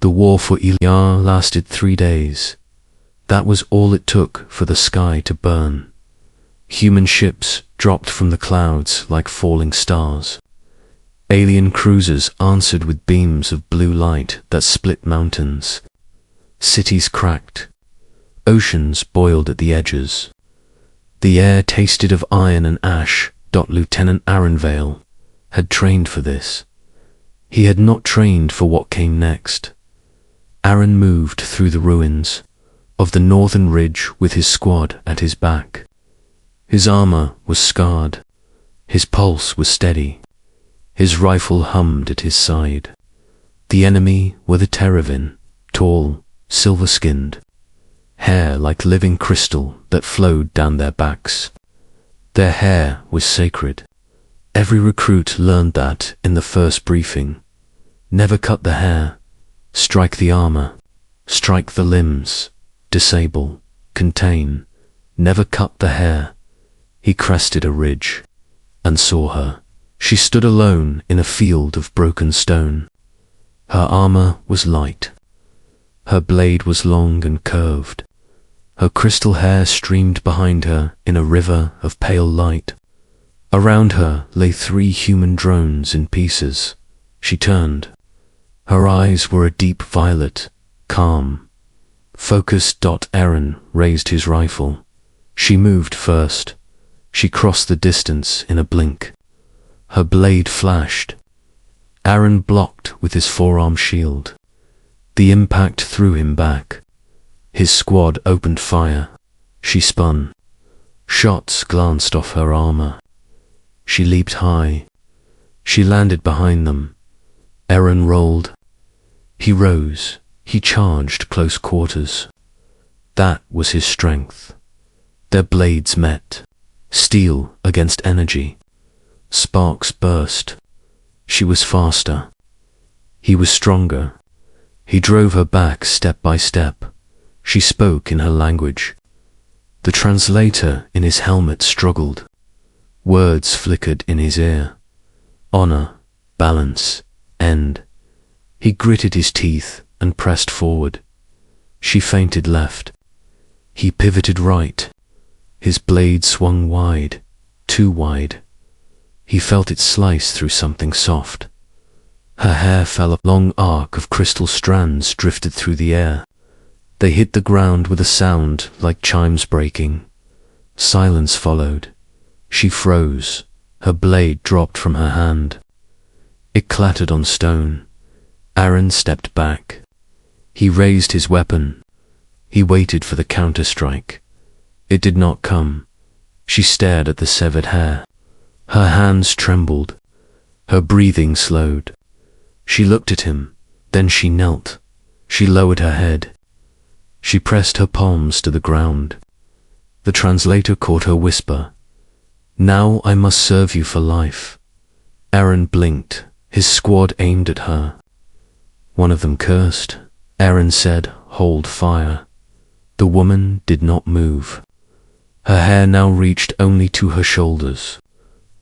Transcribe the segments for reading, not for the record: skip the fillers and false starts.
The war for Ilyar lasted 3 days. That was all it took for the sky to burn. Human ships dropped from the clouds like falling stars. Alien cruisers answered with beams of blue light that split mountains. Cities cracked. Oceans boiled at the edges. The air tasted of iron and ash. Lieutenant Vale had trained for this. He had not trained for what came next. Aaron moved through the ruins of the northern ridge with his squad at his back. His armor was scarred. His pulse was steady. His rifle hummed at his side. The enemy were the Terravin, tall, silver-skinned, hair like living crystal that flowed down their backs. Their hair was sacred. Every recruit learned that in the first briefing. Never cut the hair. Strike the armor. Strike the limbs. Disable. Contain. Never cut the hair. He crested a ridge and saw her. She stood alone in a field of broken stone. Her armor was light. Her blade was long and curved. Her crystal hair streamed behind her in a river of pale light. Around her lay 3 human drones in pieces. She turned. Her eyes were a deep violet, calm, focused. Aaron raised his rifle. She moved first. She crossed the distance in a blink. Her blade flashed. Aaron blocked with his forearm shield. The impact threw him back. His squad opened fire. She spun. Shots glanced off her armor. She leaped high. She landed behind them. Aaron rolled. He rose. He charged close quarters. That was his strength. Their blades met. Steel against energy. Sparks burst. She was faster. He was stronger. He drove her back step by step. She spoke in her language. The translator in his helmet struggled. Words flickered in his ear. Honor, balance, end. He gritted his teeth and pressed forward. She feinted left. He pivoted right. His blade swung wide, too wide. He felt it slice through something soft. Her hair fell. A long arc of crystal strands drifted through the air. They hit the ground with a sound like chimes breaking. Silence followed. She froze. Her blade dropped from her hand. It clattered on stone. Aaron stepped back. He raised his weapon. He waited for the counter-strike. It did not come. She stared at the severed hair. Her hands trembled. Her breathing slowed. She looked at him. Then she knelt. She lowered her head. She pressed her palms to the ground. The translator caught her whisper. Now I must serve you for life. Aaron blinked. His squad aimed at her. One of them cursed. Aaron said, "Hold fire." The woman did not move. Her hair now reached only to her shoulders.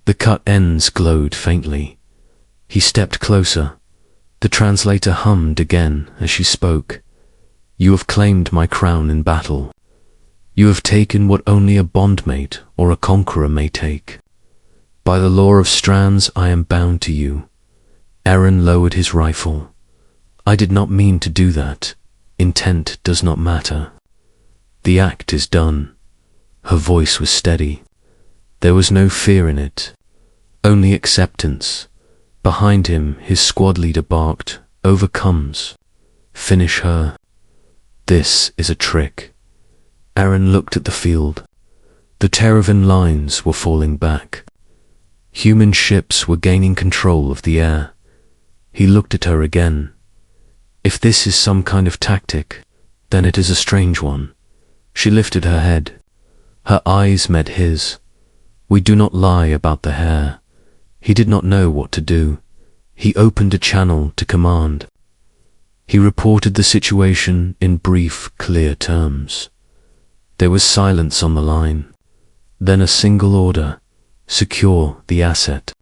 The cut ends glowed faintly. He stepped closer. The translator hummed again as she spoke. You have claimed my crown in battle. You have taken what only a bondmate or a conqueror may take. By the law of strands I am bound to you. Aaron lowered his rifle. I did not mean to do that. Intent does not matter. The act is done. Her voice was steady. There was no fear in it, only acceptance. Behind him, his squad leader barked, "Overcomes. Finish her." This is a trick. Aaron looked at the field. The Terravin lines were falling back. Human ships were gaining control of the air. He looked at her again. If this is some kind of tactic, then it is a strange one. She lifted her head. Her eyes met his. We do not lie about the hair. He did not know what to do. He opened a channel to command. He reported the situation in brief, clear terms. There was silence on the line. Then a single order. Secure the asset.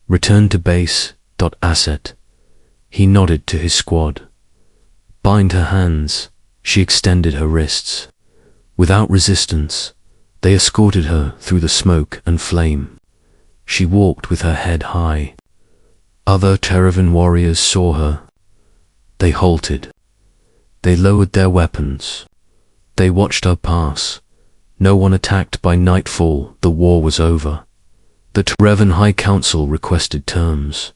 Return to base. Asset. He nodded to his squad. Bind her hands. She extended her wrists. Without resistance, they escorted her through the smoke and flame. She walked with her head high. Other Teravan warriors saw her. They halted. They lowered their weapons. They watched her pass. No one attacked. By nightfall, the war was over. The Teravan High Council requested terms.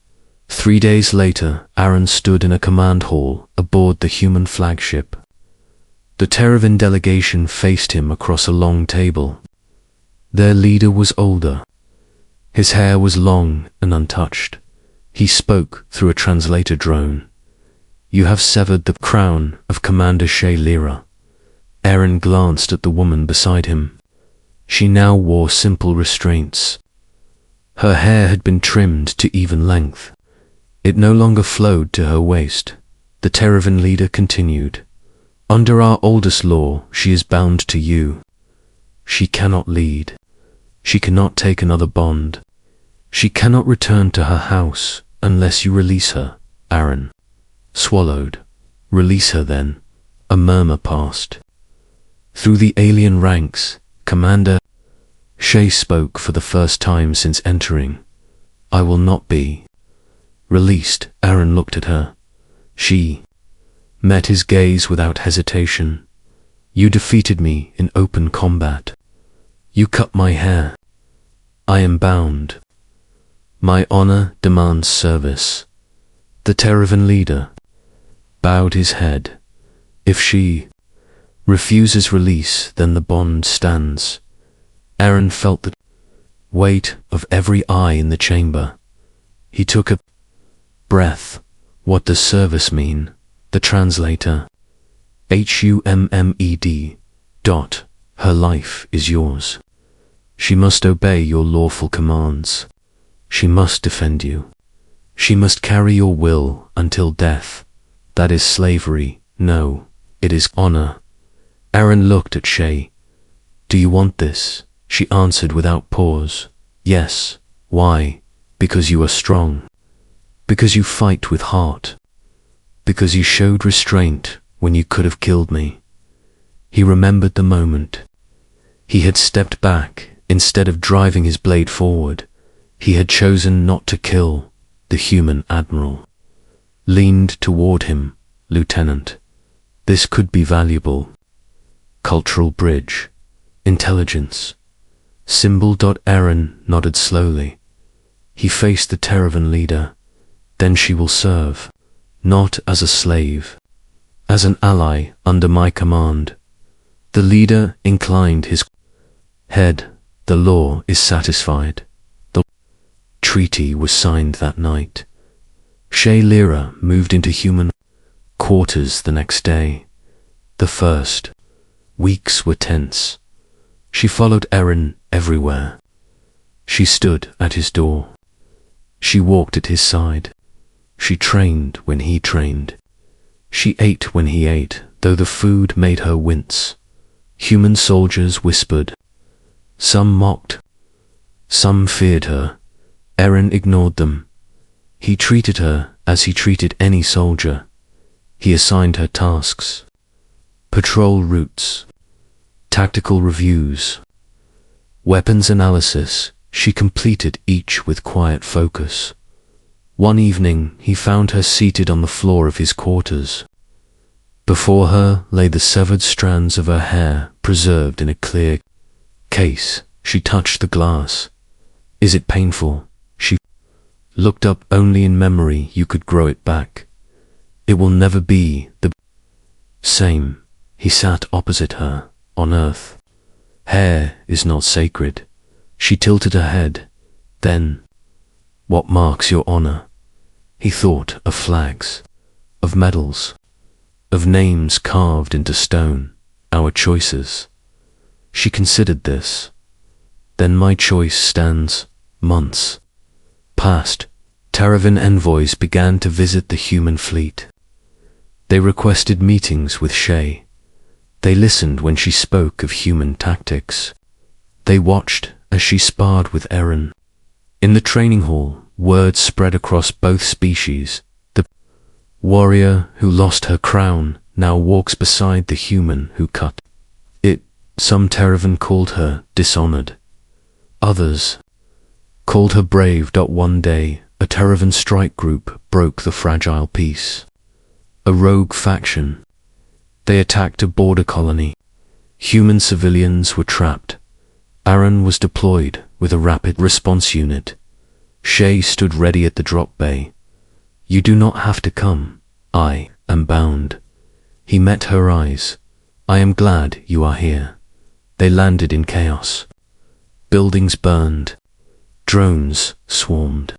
3 days later, Aaron stood in a command hall aboard the human flagship. The Teravan delegation faced him across a long table. Their leader was older. His hair was long and untouched. He spoke through a translator drone. "You have severed the crown of Commander Shay Lyra." Aaron glanced at the woman beside him. She now wore simple restraints. Her hair had been trimmed to even length. It no longer flowed to her waist. The Teravan leader continued. "Under our oldest law, she is bound to you. She cannot lead. She cannot take another bond. She cannot return to her house unless you release her." Aaron swallowed. "Release her then." A murmur passed. Through the alien ranks, Commander Shay spoke for the first time since entering. "I will not be released." Aaron looked at her. She met his gaze without hesitation. "You defeated me in open combat. You cut my hair. I am bound. My honor demands service." The Teravan leader bowed his head. "If she refuses release, then the bond stands." Aaron felt the weight of every eye in the chamber. He took a breath. "What does service mean?" The translator. HUMMED. Her life is yours. She must obey your lawful commands. She must defend you. She must carry your will until death. That is slavery. No, it is honor. Aaron looked at Shay. "Do you want this?" She answered without pause. "Yes." "Why?" "Because you are strong. Because you fight with heart. Because you showed restraint when you could have killed me." He remembered the moment. He had stepped back instead of driving his blade forward. He had chosen not to kill the human admiral. Leaned toward him. "Lieutenant, this could be valuable." Cultural bridge. Intelligence. Symbol. Aaron nodded slowly. He faced the Teravan leader. "Then she will serve, not as a slave, as an ally under my command." The leader inclined his head. "The law is satisfied." The treaty was signed that night. Shay Lyra moved into human quarters the next day. The first weeks were tense. She followed Aaron everywhere. She stood at his door. She walked at his side. She trained when he trained. She ate when he ate, though the food made her wince. Human soldiers whispered. Some mocked. Some feared her. Aaron ignored them. He treated her as he treated any soldier. He assigned her tasks. Patrol routes. Tactical reviews. Weapons analysis. She completed each with quiet focus. One evening, he found her seated on the floor of his quarters. Before her lay the severed strands of her hair, preserved in a clear case. She touched the glass. "Is it painful?" She looked up. "Only in memory you could grow it back. It will never be the same." He sat opposite her, on earth. "Hair is not sacred." She tilted her head. "Then, what marks your honor?" He thought of flags, of medals, of names carved into stone, our choices. She considered this. "Then my choice stands." Months passed. Teravan envoys began to visit the human fleet. They requested meetings with Shay. They listened when she spoke of human tactics. They watched as she sparred with Aaron. In the training hall, word spread across both species. The warrior who lost her crown now walks beside the human who cut it. Some Teravan called her dishonored. Others called her brave. One day, a Teravan strike group broke the fragile peace. A rogue faction. They attacked a border colony. Human civilians were trapped. Aaron was deployed with a rapid response unit. Shay stood ready at the drop bay. You do not have to come. I am bound. He met her eyes. I am glad you are here. They landed in chaos. Buildings burned. Drones swarmed.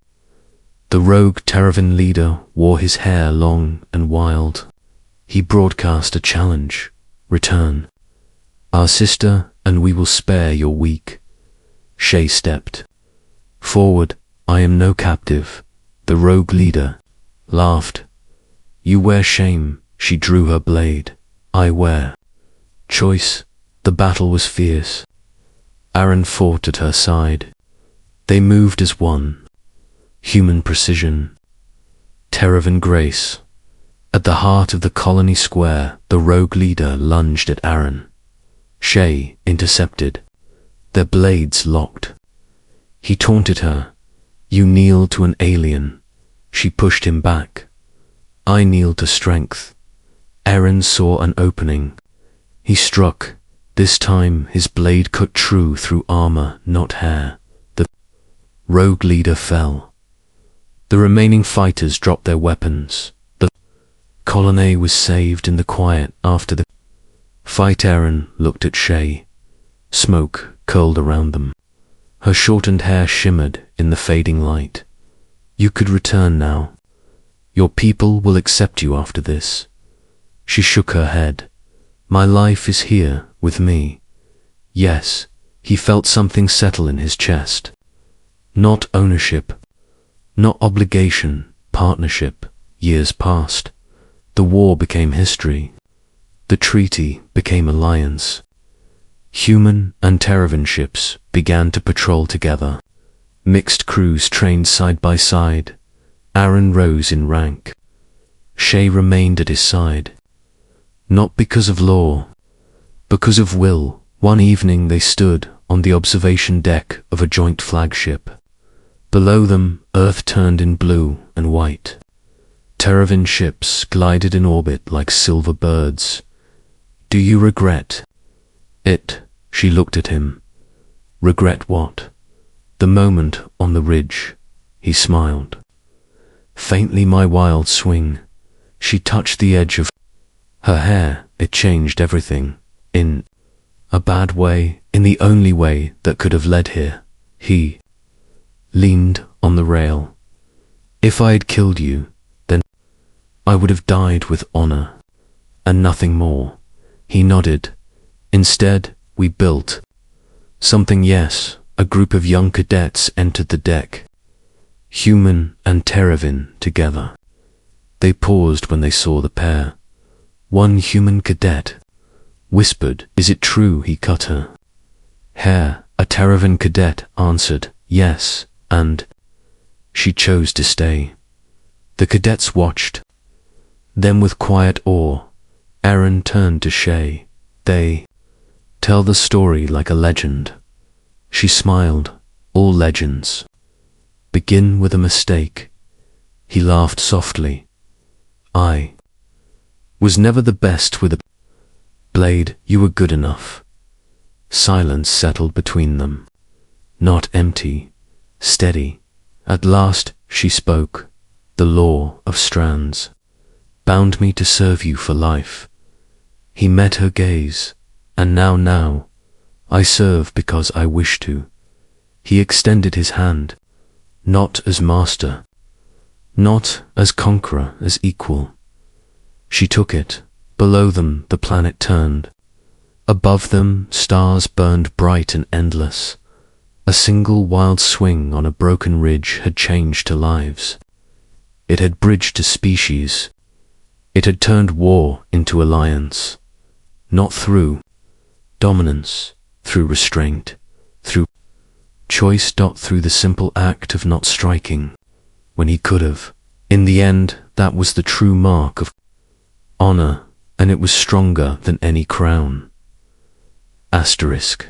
The rogue Teravan leader wore his hair long and wild. He broadcast a challenge. Return. Our sister, and we will spare your weak. Shay stepped forward. I am no captive. The rogue leader laughed. You wear shame. She drew her blade. I wear choice. The battle was fierce. Aaron fought at her side. They moved as one. Human precision. Teravan grace. At the heart of the colony square, the rogue leader lunged at Aaron. Shay intercepted. Their blades locked. He taunted her. You kneel to an alien. She pushed him back. I kneel to strength. Aaron saw an opening. He struck. This time his blade cut true through armor, not hair. The rogue leader fell. The remaining fighters dropped their weapons. The colony was saved in the quiet after the fight. Aaron looked at Shay. Smoke curled around them. Her shortened hair shimmered in the fading light. You could return now. Your people will accept you after this. She shook her head. My life is here with me. Yes, he felt something settle in his chest. Not ownership, not obligation, partnership. Years passed. The war became history. The treaty became alliance. Human and Teravan ships began to patrol together. Mixed crews trained side by side. Aaron rose in rank. Shay remained at his side. Not because of law, because of will. One evening they stood on the observation deck of a joint flagship. Below them, Earth turned in blue and white. Teravan ships glided in orbit like silver birds. Do you regret it? She looked at him. Regret what? The moment on the ridge. He smiled. Faintly my wild swing. She touched the edge of her hair. It changed everything. In a bad way, in the only way that could have led here. He leaned on the rail. If I had killed you, then I would have died with honor, and nothing more. He nodded. Instead, we built something. Yes, a group of young cadets entered the deck. Human and Teravan together. They paused when they saw the pair. One human cadet whispered, is it true he cut her hair? A Teravan cadet answered, yes, and she chose to stay. The cadets watched. Then with quiet awe, Aaron turned to Shay. They tell the story like a legend. She smiled. All legends begin with a mistake. He laughed softly. I was never the best with a blade. You were good enough. Silence settled between them. Not empty, steady. At last she spoke. The law of strands bound me to serve you for life. He met her gaze. And now, I serve because I wish to. He extended his hand, not as master, not as conqueror, as equal. She took it. Below them the planet turned. Above them stars burned bright and endless. A single wild swing on a broken ridge had changed to lives. It had bridged to species. It had turned war into alliance. Not through dominance, through restraint, through choice. Through the simple act of not striking when he could have. In the end, that was the true mark of honor, and it was stronger than any crown. Asterisk.